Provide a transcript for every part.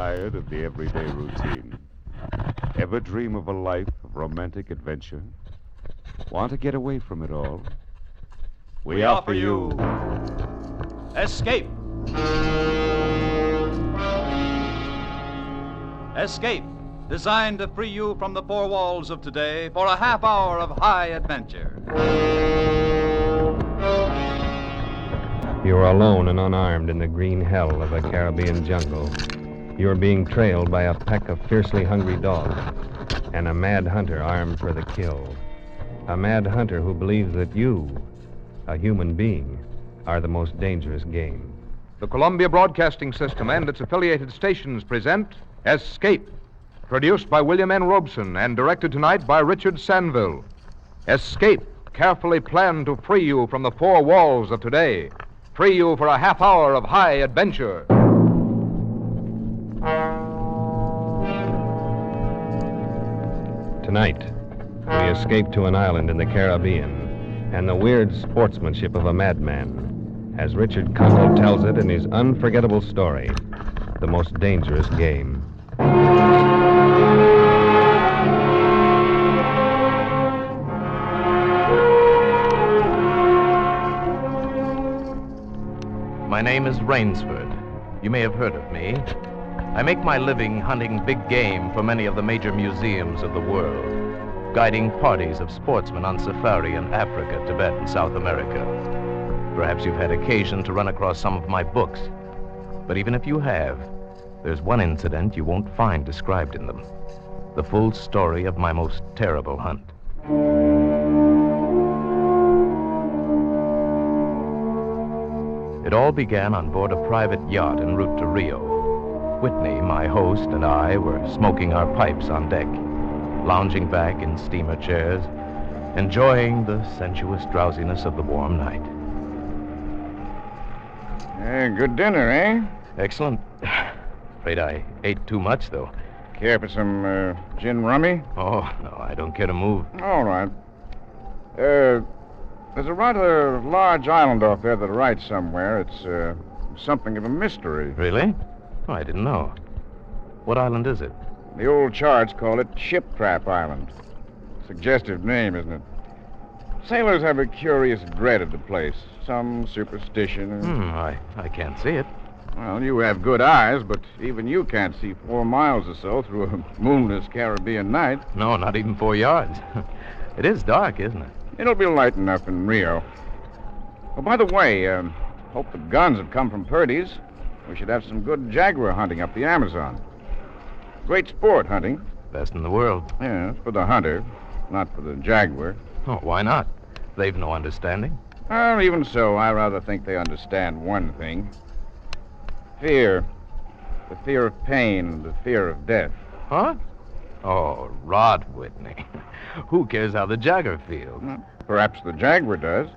Tired of the everyday routine? Ever dream of a life of romantic adventure? Want to get away from it all? We offer you Escape. Escape, designed to free you from the four walls of today for a half hour of high adventure. You are alone and unarmed in the green hell of a Caribbean jungle. You are being trailed by a pack of fiercely hungry dogs and a mad hunter armed for the kill. A mad hunter who believes that you, a human being, are the most dangerous game. The Columbia Broadcasting System and its affiliated stations present Escape, produced by William N. Robeson and directed tonight by Richard Sanville. Escape, carefully planned to free you from the four walls of today. Free you for a half hour of high adventure. Tonight, we escape to an island in the Caribbean and the weird sportsmanship of a madman, as Richard Conwell tells it in his unforgettable story, The Most Dangerous Game. My name is Rainsford. You may have heard of me. I make my living hunting big game for many of the major museums of the world, guiding parties of sportsmen on safari in Africa, Tibet, and South America. Perhaps you've had occasion to run across some of my books. But even if you have, there's one incident you won't find described in them. The full story of my most terrible hunt. It all began on board a private yacht en route to Rio. Whitney, my host, and I were smoking our pipes on deck, lounging back in steamer chairs, enjoying the sensuous drowsiness of the warm night. Good dinner, eh? Excellent. Afraid I ate too much, though. Care for some gin rummy? Oh, no, I don't care to move. All right. There's a rather large island off there to the right somewhere. It's something of a mystery. Really? Oh, I didn't know. What island is it? The old charts call it Ship Trap Island. Suggestive name, isn't it? Sailors have a curious dread of the place. Some superstition. I can't see it. Well, you have good eyes, but even you can't see 4 miles or so through a moonless Caribbean night. No, not even 4 yards. It is dark, isn't it? It'll be light enough in Rio. Oh, by the way, hope the guns have come from Purdy's. We should have some good jaguar hunting up the Amazon. Great sport, hunting. Best in the world. Yeah, for the hunter, not for the jaguar. Oh, why not? They've no understanding. Well, even so, I rather think they understand one thing. Fear. The fear of pain, the fear of death. Huh? Oh, rot, Whitney. Who cares how the jaguar feels? Well, perhaps the jaguar does.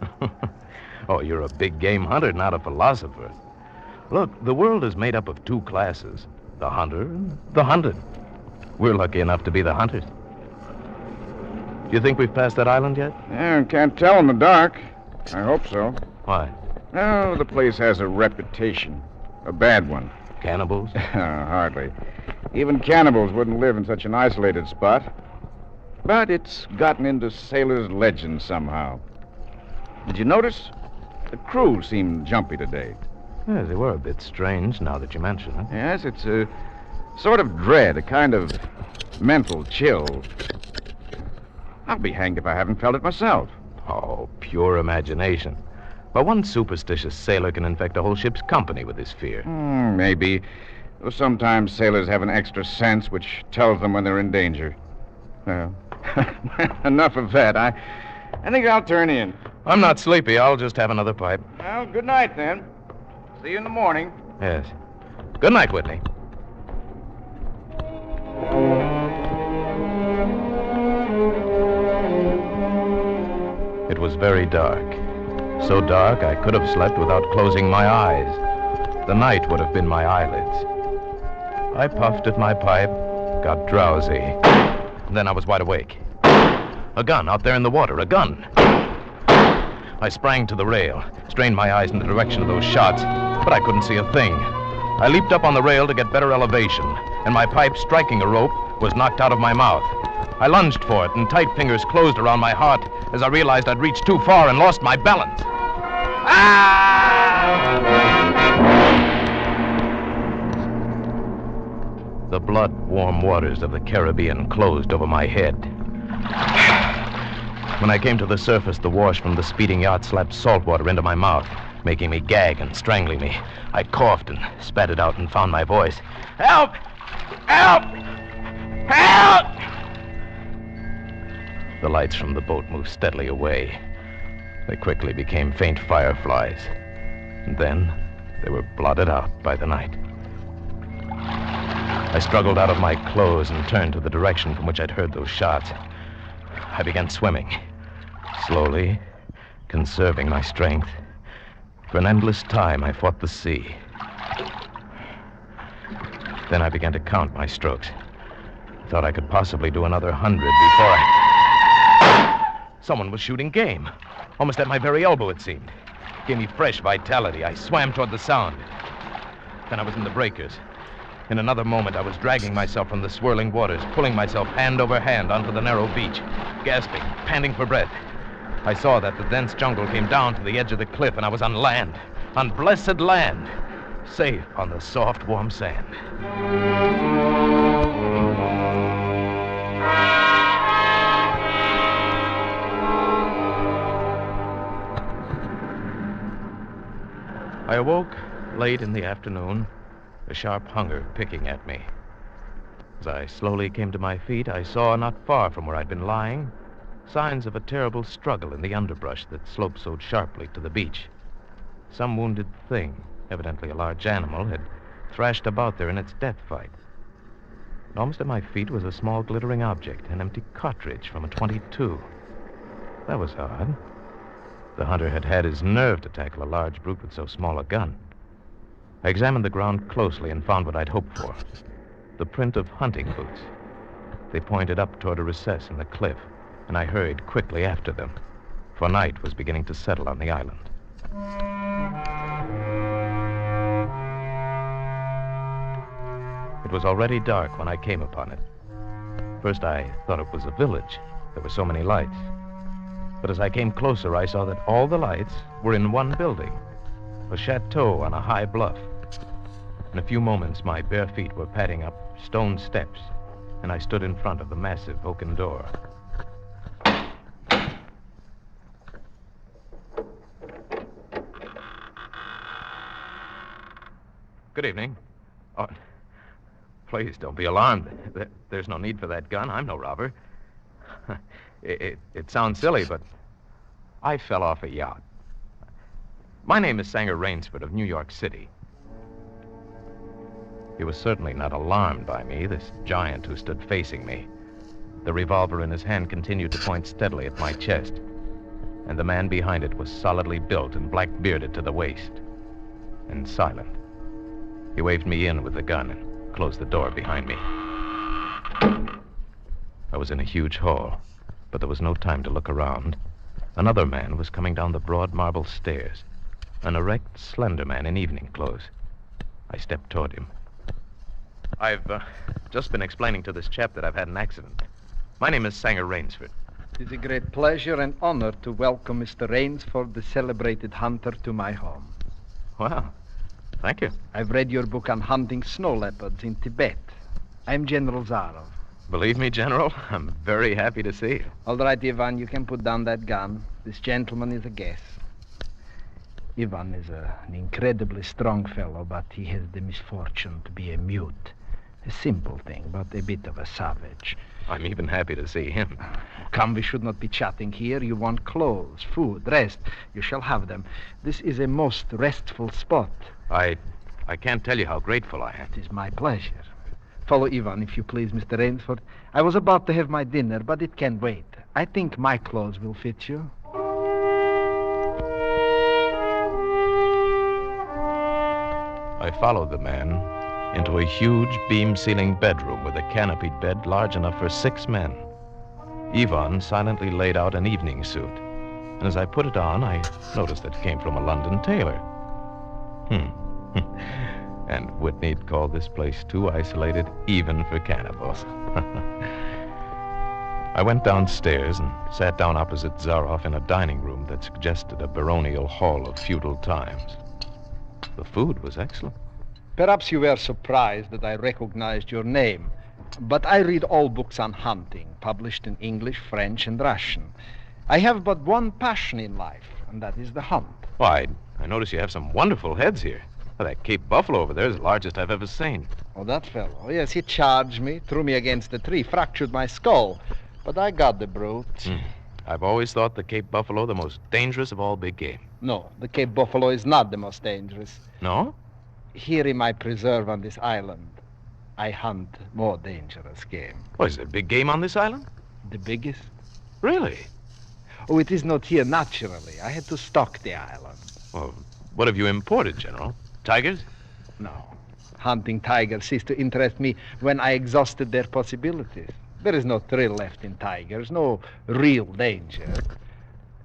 Oh, you're a big game hunter, not a philosopher. Look, the world is made up of 2 classes, the hunter and the hunted. We're lucky enough to be the hunters. Do you think we've passed that island yet? Yeah, can't tell in the dark. I hope so. Why? Oh, the place has a reputation. A bad one. Cannibals? Hardly. Even cannibals wouldn't live in such an isolated spot. But it's gotten into sailors' legends somehow. Did you notice? The crew seemed jumpy today. Yeah, they were a bit strange now that you mention it. Yes, it's a sort of dread, a kind of mental chill. I'll be hanged if I haven't felt it myself. Oh, pure imagination. But one superstitious sailor can infect a whole ship's company with his fear. Maybe. Though sometimes sailors have an extra sense which tells them when they're in danger. Enough of that. I think I'll turn in. I'm not sleepy. I'll just have another pipe. Well, good night, then. See you in the morning. Yes. Good night, Whitney. It was very dark. So dark I could have slept without closing my eyes. The night would have been my eyelids. I puffed at my pipe, got drowsy. Then I was wide awake. A gun out there in the water, a gun. I sprang to the rail, strained my eyes in the direction of those shots, but I couldn't see a thing. I leaped up on the rail to get better elevation, and my pipe, striking a rope, was knocked out of my mouth. I lunged for it, and tight fingers closed around my heart as I realized I'd reached too far and lost my balance. The blood-warm waters of the Caribbean closed over my head. When I came to the surface, the wash from the speeding yacht slapped salt water into my mouth, making me gag and strangling me. I coughed and spat it out and found my voice. Help! Help! Help! The lights from the boat moved steadily away. They quickly became faint fireflies. And then they were blotted out by the night. I struggled out of my clothes and turned to the direction from which I'd heard those shots. I began swimming, slowly, conserving my strength. For an endless time, I fought the sea. Then I began to count my strokes. Thought I could possibly do another 100 before Someone was shooting game. Almost at my very elbow, it seemed. Gave me fresh vitality. I swam toward the sound. Then I was in the breakers. In another moment, I was dragging myself from the swirling waters, pulling myself hand over hand onto the narrow beach, gasping, panting for breath. I saw that the dense jungle came down to the edge of the cliff, and I was on land, on blessed land, safe on the soft, warm sand. I awoke late in the afternoon, a sharp hunger picking at me. As I slowly came to my feet, I saw, not far from where I'd been lying, signs of a terrible struggle in the underbrush that sloped so sharply to the beach. Some wounded thing, evidently a large animal, had thrashed about there in its death fight. And almost at my feet was a small glittering object, an empty cartridge from a .22. That was odd. The hunter had had his nerve to tackle a large brute with so small a gun. I examined the ground closely and found what I'd hoped for. The print of hunting boots. They pointed up toward a recess in the cliff, and I hurried quickly after them, for night was beginning to settle on the island. It was already dark when I came upon it. First, I thought it was a village. There were so many lights. But as I came closer, I saw that all the lights were in one building, a chateau on a high bluff. In a few moments, my bare feet were padding up stone steps, and I stood in front of the massive oaken door. Good evening. Oh, please don't be alarmed. There's no need for that gun. I'm no robber. It sounds silly, but I fell off a yacht. My name is Sanger Rainsford of New York City. He was certainly not alarmed by me, this giant who stood facing me. The revolver in his hand continued to point steadily at my chest, and the man behind it was solidly built and black-bearded to the waist, and silent. He waved me in with the gun and closed the door behind me. I was in a huge hall, but there was no time to look around. Another man was coming down the broad marble stairs, an erect, slender man in evening clothes. I stepped toward him. I've just been explaining to this chap that I've had an accident. My name is Sanger Rainsford. It is a great pleasure and honor to welcome Mr. Rainsford, the celebrated hunter, to my home. Wow, thank you. I've read your book on hunting snow leopards in Tibet. I'm General Zarov. Believe me, General, I'm very happy to see you. All right, Ivan, you can put down that gun. This gentleman is a guest. Ivan is an incredibly strong fellow, but he has the misfortune to be a mute. A simple thing, but a bit of a savage. I'm even happy to see him. Come, we should not be chatting here. You want clothes, food, rest. You shall have them. This is a most restful spot. I can't tell you how grateful I am. It is my pleasure. Follow Ivan, if you please, Mr. Rainsford. I was about to have my dinner, but it can wait. I think my clothes will fit you. I followed the man into a huge beam-ceiling bedroom with a canopied bed large enough for 6 men. Ivan silently laid out an evening suit, and as I put it on, I noticed that it came from a London tailor. And Whitney'd call this place too isolated even for cannibals. I went downstairs and sat down opposite Zaroff in a dining room that suggested a baronial hall of feudal times. The food was excellent. Perhaps you were surprised that I recognized your name, but I read all books on hunting, published in English, French, and Russian. I have but one passion in life, and that is the hunt. Why, I notice you have some wonderful heads here. Well, that Cape Buffalo over there is the largest I've ever seen. Oh, that fellow. Yes, he charged me, threw me against a tree, fractured my skull. But I got the brute. I've always thought the Cape Buffalo the most dangerous of all big game. No, the Cape Buffalo is not the most dangerous. No? Here in my preserve on this island, I hunt more dangerous game. Oh, is there big game on this island? The biggest? Really? Oh, it is not here naturally. I had to stock the island. Well, what have you imported, General? Tigers? No. Hunting tigers ceased to interest me when I exhausted their possibilities. There is no thrill left in tigers, no real danger.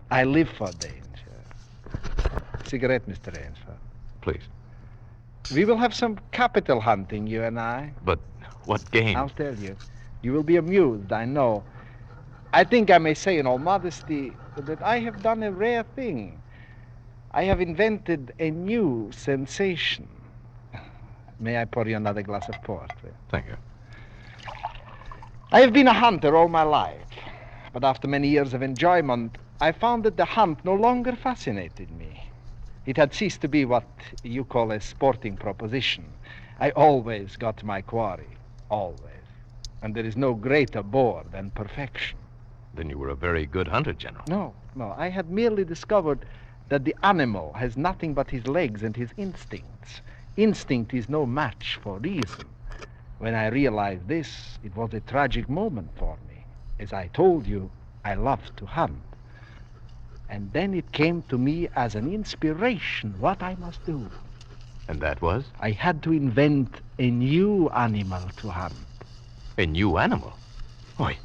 I live for danger. Cigarette, Mr. Rainsford. Please. We will have some capital hunting, you and I. But what game? I'll tell you. You will be amused, I know. I think I may say in all modesty that I have done a rare thing. I have invented a new sensation. May I pour you another glass of port? Thank you. I have been a hunter all my life, but after many years of enjoyment, I found that the hunt no longer fascinated me. It had ceased to be what you call a sporting proposition. I always got my quarry, always. And there is no greater bore than perfection. Then you were a very good hunter, General. No, I had merely discovered that the animal has nothing but his legs and his instincts. Instinct is no match for reason. When I realized this, it was a tragic moment for me. As I told you, I love to hunt. And then it came to me as an inspiration what I must do. And that was? I had to invent a new animal to hunt. A new animal? Why,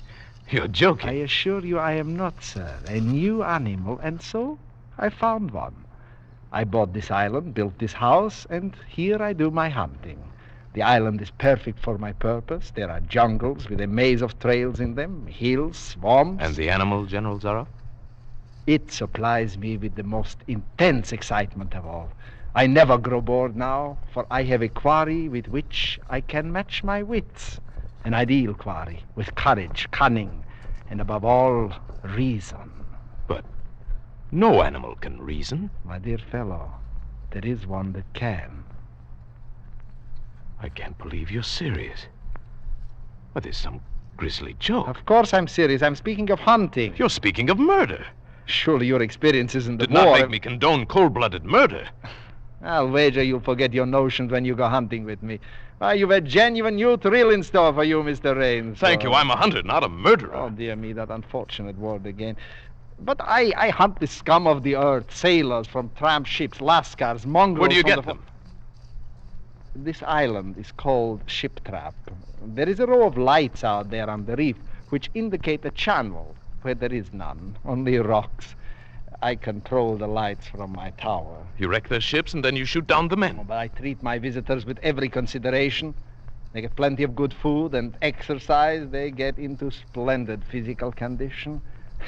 you're joking. I assure you I am not, sir. A new animal, and so I found one. I bought this island, built this house, and here I do my hunting. The island is perfect for my purpose. There are jungles with a maze of trails in them, hills, swamps. And the animal, General Zaroff? It supplies me with the most intense excitement of all. I never grow bored now, for I have a quarry with which I can match my wits. An ideal quarry, with courage, cunning, and above all, reason. But no animal can reason. My dear fellow, there is one that can. I can't believe you're serious. But there's some grisly joke. Of course I'm serious. I'm speaking of hunting. You're speaking of murder. Surely your experience isn't the Did not war. make me condone cold-blooded murder. I'll wager you'll forget your notions when you go hunting with me. Why, you've a genuine new thrill in store for you, Mr. Raines. Thank you. I'm a hunter, not a murderer. Oh, dear me, that unfortunate word again. But I hunt the scum of the earth, sailors from tramp ships, lascars, mongrels. Where do you from get them? This island is called Ship Trap. There is a row of lights out there on the reef which indicate a channel where there is none, only rocks. I control the lights from my tower. You wreck their ships and then you shoot down the men. Oh, but I treat my visitors with every consideration. They get plenty of good food and exercise. They get into splendid physical condition.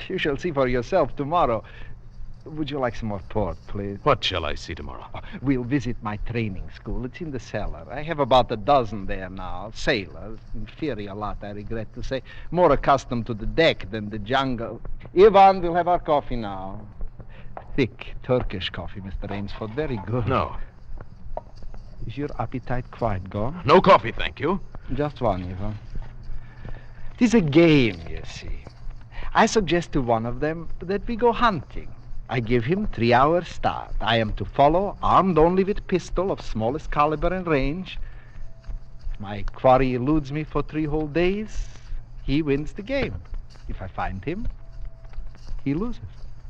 You shall see for yourself tomorrow. Would you like some more port, please? What shall I see tomorrow? We'll visit my training school. It's in the cellar. I have about a dozen there now. Sailors. Inferior lot, I regret to say. More accustomed to the deck than the jungle. Ivan, we'll have our coffee now. Thick Turkish coffee, Mr. Rainsford. Very good. No. Is your appetite quite gone? No coffee, thank you. Just one, Ivan. It is a game, you see. I suggest to one of them that we go hunting. I give him 3 hours start. I am to follow, armed only with pistol of smallest caliber and range. If my quarry eludes me for 3 whole days, he wins the game. If I find him, he loses.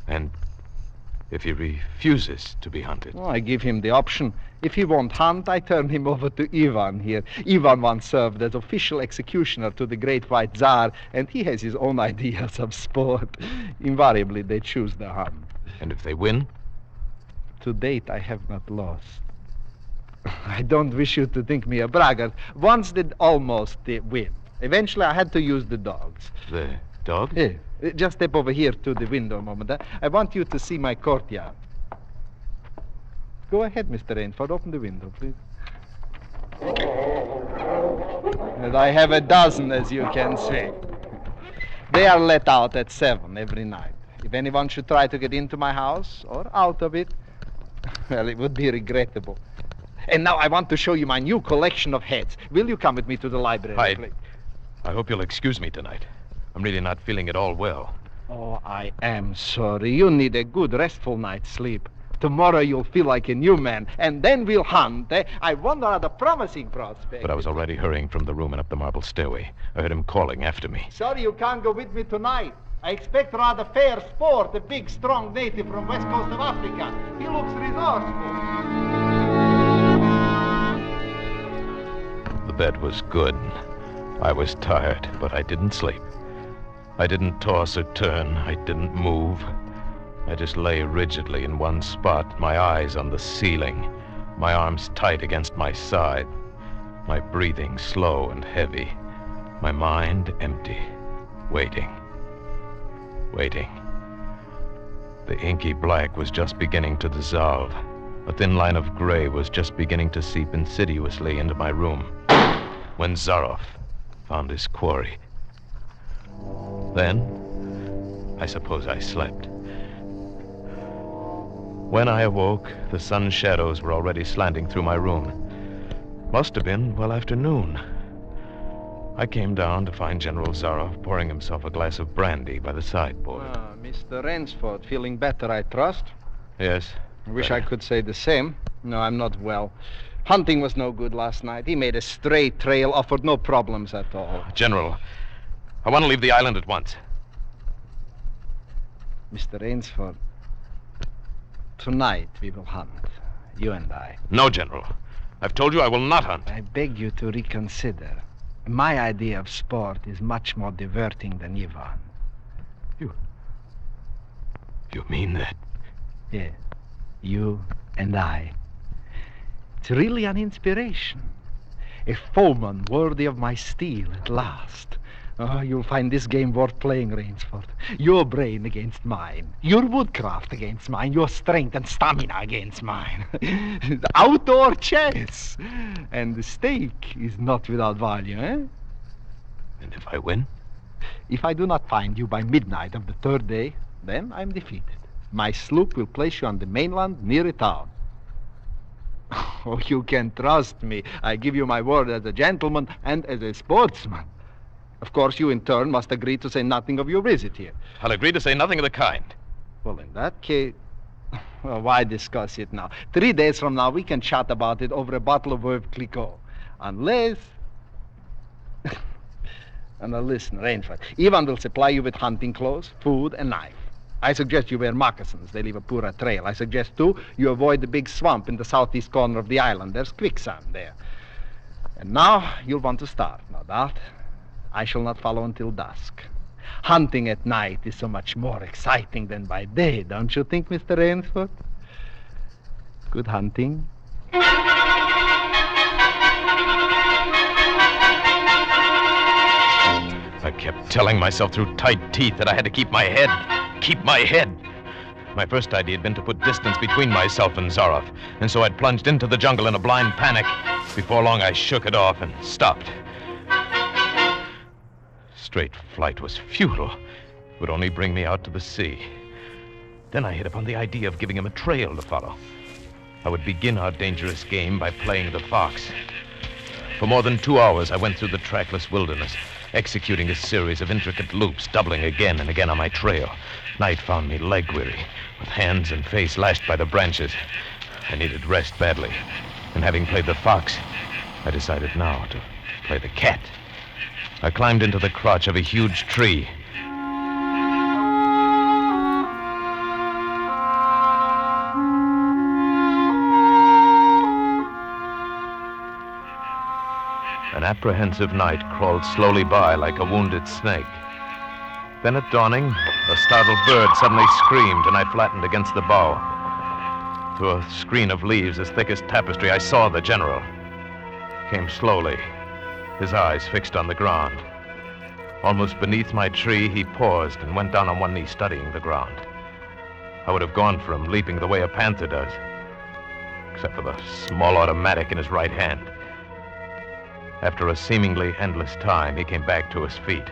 And if he refuses to be hunted? Oh, I give him the option. If he won't hunt, I turn him over to Ivan here. Ivan once served as official executioner to the Great White Tsar, and he has his own ideas of sport. Invariably, they choose the hunt. And if they win? To date, I have not lost. I don't wish you to think me a braggart. Once did almost win. Eventually, I had to use the dogs. The dog? Yeah. Just step over here to the window a moment. I want you to see my courtyard. Go ahead, Mr. Rainsford. Open the window, please. And I have a dozen, as you can see. They are let out at 7 every night. If anyone should try to get into my house or out of it, well, it would be regrettable. And now I want to show you my new collection of heads. Will you come with me to the library, please? I hope you'll excuse me tonight. I'm really not feeling at all well. Oh, I am sorry. You need a good, restful night's sleep. Tomorrow you'll feel like a new man, and then we'll hunt. I wonder at the promising prospect. But I was already hurrying from the room and up the marble stairway. I heard him calling after me. Sorry you can't go with me tonight. I expect rather fair sport, a big, strong native from west coast of Africa. He looks resourceful. The bed was good. I was tired, but I didn't sleep. I didn't toss or turn. I didn't move. I just lay rigidly in one spot, my eyes on the ceiling, my arms tight against my side, my breathing slow and heavy, my mind empty, waiting. The inky black was just beginning to dissolve. A thin line of gray was just beginning to seep insidiously into my room when Zaroff found his quarry. Then, I suppose I slept. When I awoke, the sun's shadows were already slanting through my room. Must have been well after noon. I came down to find General Zaroff pouring himself a glass of brandy by the sideboard. Mr. Rainsford, feeling better, I trust? Yes. I wish I could say the same. No, I'm not well. Hunting was no good last night. He made a straight trail, offered no problems at all. General, I want to leave the island at once. Mr. Rainsford, tonight we will hunt, you and I. No, General. I've told you I will not hunt. I beg you to reconsider. My idea of sport is much more diverting than Ivan. You mean that? Yes, you and I. It's really an inspiration. A foeman worthy of my steel at last. Oh, you'll find this game worth playing, Rainsford. Your brain against mine. Your woodcraft against mine. Your strength and stamina against mine. Outdoor chess. And the stake is not without value, eh? And if I win? If I do not find you by midnight of the third day, then I'm defeated. My sloop will place you on the mainland near a town. Oh, you can trust me. I give you my word as a gentleman and as a sportsman. Of course, you in turn must agree to say nothing of your visit here. I'll agree to say nothing of the kind. Well, in that case, well, why discuss it now? 3 days from now, we can chat about it over a bottle of Veuve Clicquot. Unless... And now listen, Rainford. Ivan will supply you with hunting clothes, food, and knife. I suggest you wear moccasins. They leave a poorer trail. I suggest, too, you avoid the big swamp in the southeast corner of the island. There's quicksand there. And now you'll want to start, no doubt. I shall not follow until dusk. Hunting at night is so much more exciting than by day, don't you think, Mr. Rainsford? Good hunting. I kept telling myself through tight teeth that I had to keep my head. Keep my head. My first idea had been to put distance between myself and Zaroff, and so I'd plunged into the jungle in a blind panic. Before long, I shook it off and stopped. Straight flight was futile. It would only bring me out to the sea. Then I hit upon the idea of giving him a trail to follow. I would begin our dangerous game by playing the fox. For more than 2 hours, I went through the trackless wilderness, executing a series of intricate loops, doubling again and again on my trail. Night found me leg-weary, with hands and face lashed by the branches. I needed rest badly, and having played the fox, I decided now to play the cat. I climbed into the crotch of a huge tree. An apprehensive night crawled slowly by like a wounded snake. Then at dawning, a startled bird suddenly screamed, and I flattened against the bough. Through a screen of leaves as thick as tapestry, I saw the general. He came slowly, his eyes fixed on the ground. Almost beneath my tree, he paused and went down on one knee, studying the ground. I would have gone for him, leaping the way a panther does, except for the small automatic in his right hand. After a seemingly endless time, he came back to his feet.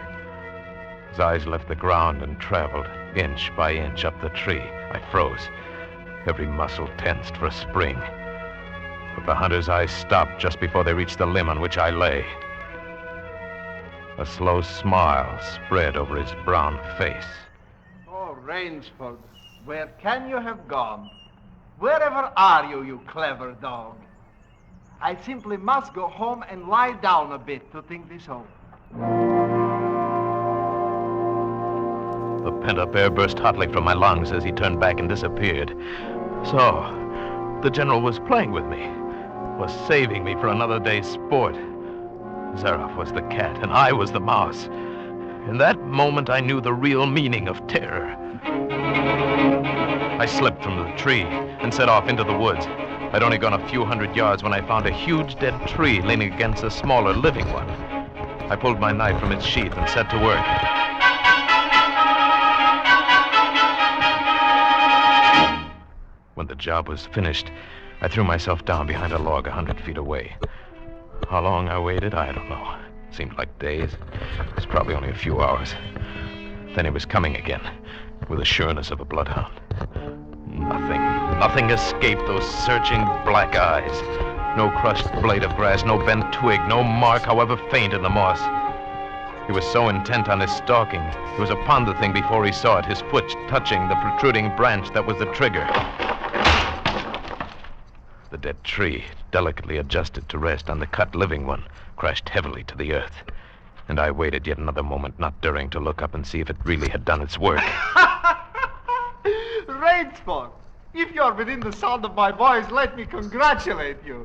His eyes left the ground and traveled inch by inch up the tree. I froze, every muscle tensed for a spring. But the hunter's eyes stopped just before they reached the limb on which I lay. A slow smile spread over his brown face. Oh, Rainsford, where can you have gone? Wherever are you, you clever dog? I simply must go home and lie down a bit to think this over. The pent-up air burst hotly from my lungs as he turned back and disappeared. So, the general was playing with me, was saving me for another day's sport. Zaroff was the cat, and I was the mouse. In that moment, I knew the real meaning of terror. I slipped from the tree and set off into the woods. I'd only gone a few hundred yards when I found a huge dead tree leaning against a smaller living one. I pulled my knife from its sheath and set to work. When the job was finished, I threw myself down behind a log 100 feet away. How long I waited, I don't know. It seemed like days. It was probably only a few hours. Then he was coming again, with the sureness of a bloodhound. Nothing escaped those searching black eyes. No crushed blade of grass, no bent twig, no mark, however faint, in the moss. He was so intent on his stalking, he was upon the thing before he saw it, his foot touching the protruding branch that was the trigger. The dead tree, delicately adjusted to rest on the cut living one, crashed heavily to the earth. And I waited yet another moment, not daring to look up and see if it really had done its work. Rainsford, if you're within the sound of my voice, let me congratulate you.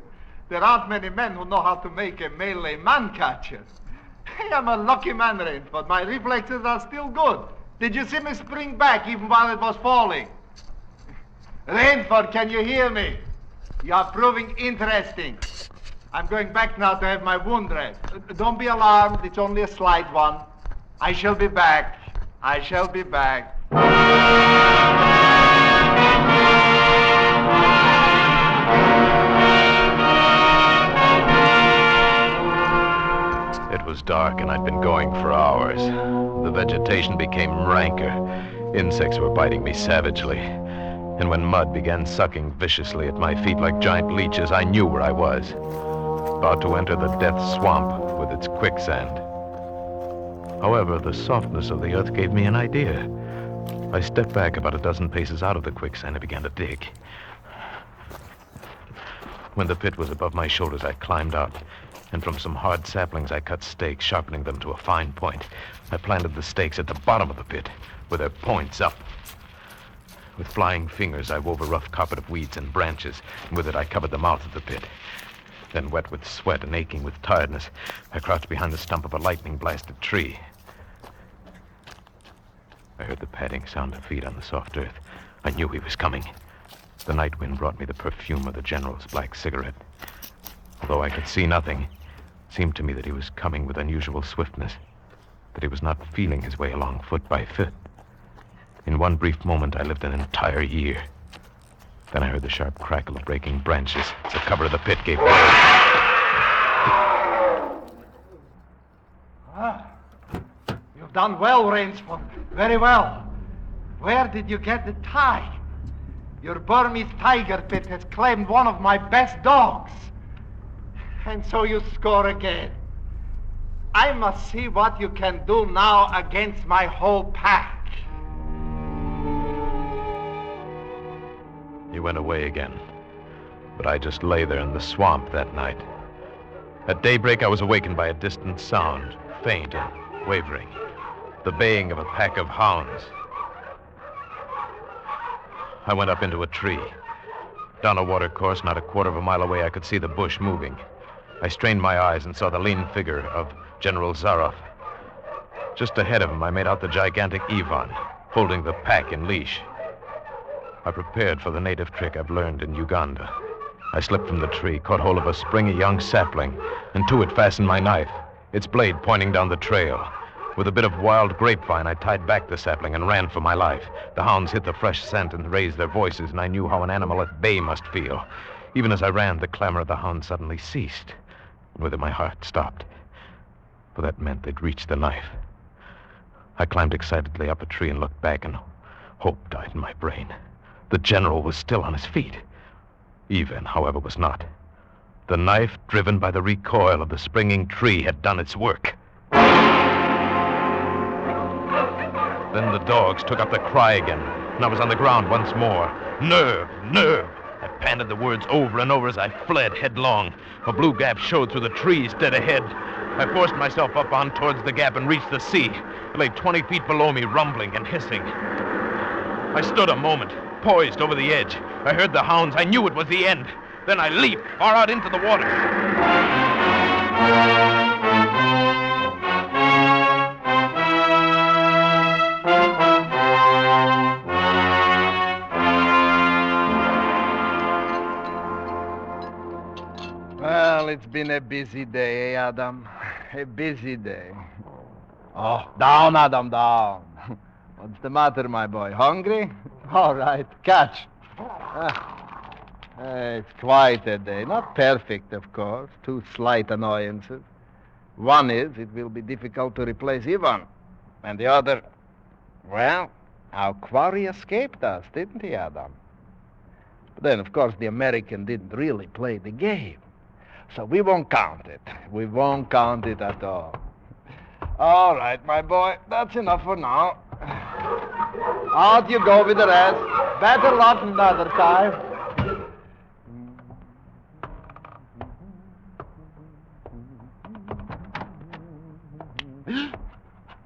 There aren't many men who know how to make a melee man-catcher. I am a lucky man, Rainsford. My reflexes are still good. Did you see me spring back even while it was falling? Rainsford, can you hear me? You are proving interesting. I'm going back now to have my wound dressed. Don't be alarmed. It's only a slight one. I shall be back. I shall be back. It was dark, and I'd been going for hours. The vegetation became ranker. Insects were biting me savagely. And when mud began sucking viciously at my feet like giant leeches, I knew where I was. About to enter the death swamp with its quicksand. However, the softness of the earth gave me an idea. I stepped back about a dozen paces out of the quicksand and began to dig. When the pit was above my shoulders, I climbed out, and from some hard saplings I cut stakes, sharpening them to a fine point. I planted the stakes at the bottom of the pit, with their points up. With flying fingers, I wove a rough carpet of weeds and branches, and with it I covered the mouth of the pit. Then, wet with sweat and aching with tiredness, I crouched behind the stump of a lightning-blasted tree. I heard the padding sound of feet on the soft earth. I knew he was coming. The night wind brought me the perfume of the general's black cigarette. Although I could see nothing, it seemed to me that he was coming with unusual swiftness, that he was not feeling his way along foot by foot. In one brief moment, I lived an entire year. Then I heard the sharp crackle of breaking branches as the cover of the pit gave way. You've done well, Rainsford. Very well. Where did you get the tie? Your Burmese tiger pit has claimed one of my best dogs. And so you score again. I must see what you can do now against my whole pack. He went away again, but I just lay there in the swamp that night. At daybreak, I was awakened by a distant sound, faint and wavering, the baying of a pack of hounds. I went up into a tree. Down a watercourse, not a quarter of a mile away, I could see the bush moving. I strained my eyes and saw the lean figure of General Zaroff. Just ahead of him, I made out the gigantic Ivan, holding the pack in leash. I prepared for the native trick I've learned in Uganda. I slipped from the tree, caught hold of a springy young sapling, and to it fastened my knife, its blade pointing down the trail. With a bit of wild grapevine, I tied back the sapling and ran for my life. The hounds hit the fresh scent and raised their voices, and I knew how an animal at bay must feel. Even as I ran, the clamor of the hounds suddenly ceased. And with it, my heart stopped. For that meant they'd reached the knife. I climbed excitedly up a tree and looked back, and hope died in my brain. The general was still on his feet. Even, however, was not. The knife, driven by the recoil of the springing tree, had done its work. Then the dogs took up the cry again, and I was on the ground once more. Nerve! Nerve! I panted the words over and over as I fled headlong. A blue gap showed through the trees dead ahead. I forced myself up on towards the gap and reached the sea. It lay 20 feet below me, rumbling and hissing. I stood a moment, poised over the edge. I heard the hounds. I knew it was the end. Then I leaped far out into the water. Well, it's been a busy day, eh, Adam? A busy day. Oh, down, Adam, down. What's the matter, my boy? Hungry? All right, catch. It's quite a day. Not perfect, of course. 2 slight annoyances. One is it will be difficult to replace Ivan. And the other, well, our quarry escaped us, didn't he, Adam? But then, of course, the American didn't really play the game. So we won't count it. We won't count it at all. All right, my boy. That's enough for now. Out you go with the rest. Better luck another time.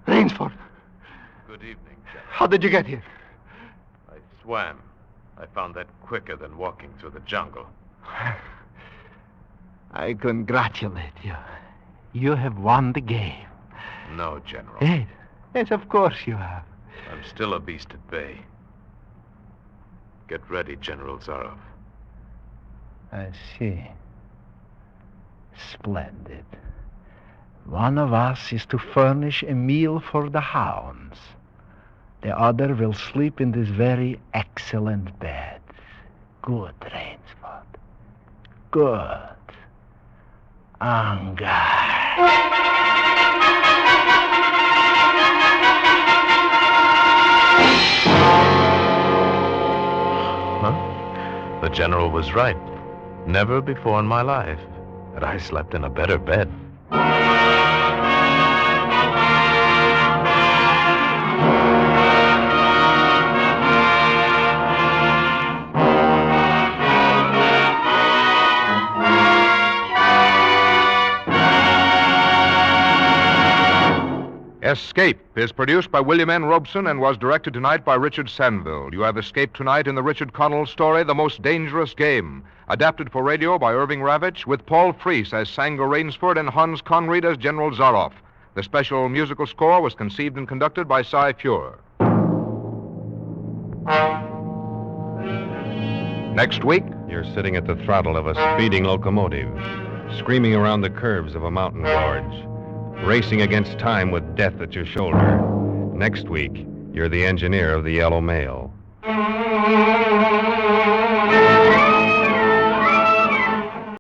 Rainsford, Good evening, General. how did you get here? I swam. I found that quicker than walking through the jungle. I congratulate you. You have won the game. No, General. Yes, yes, of course you have. I'm still a beast at bay. Get ready, General Zarov. I see. Splendid. One of us is to furnish a meal for the hounds. The other will sleep in this very excellent bed. Good, Rainsford. Good. Angar. The general was right. Never before in my life had I slept in a better bed. Escape is produced by William N. Robeson and was directed tonight by Richard Sanville. You have escaped tonight in the Richard Connell story, The Most Dangerous Game, adapted for radio by Irving Ravitch, with Paul Frees as Sango Rainsford and Hans Conried as General Zaroff. The special musical score was conceived and conducted by Cy Feuer. Next week, You're sitting at the throttle of a speeding locomotive, screaming around the curves of a mountain gorge, racing against time with death at your shoulder. Next week, you're the engineer of the Yellow Mail.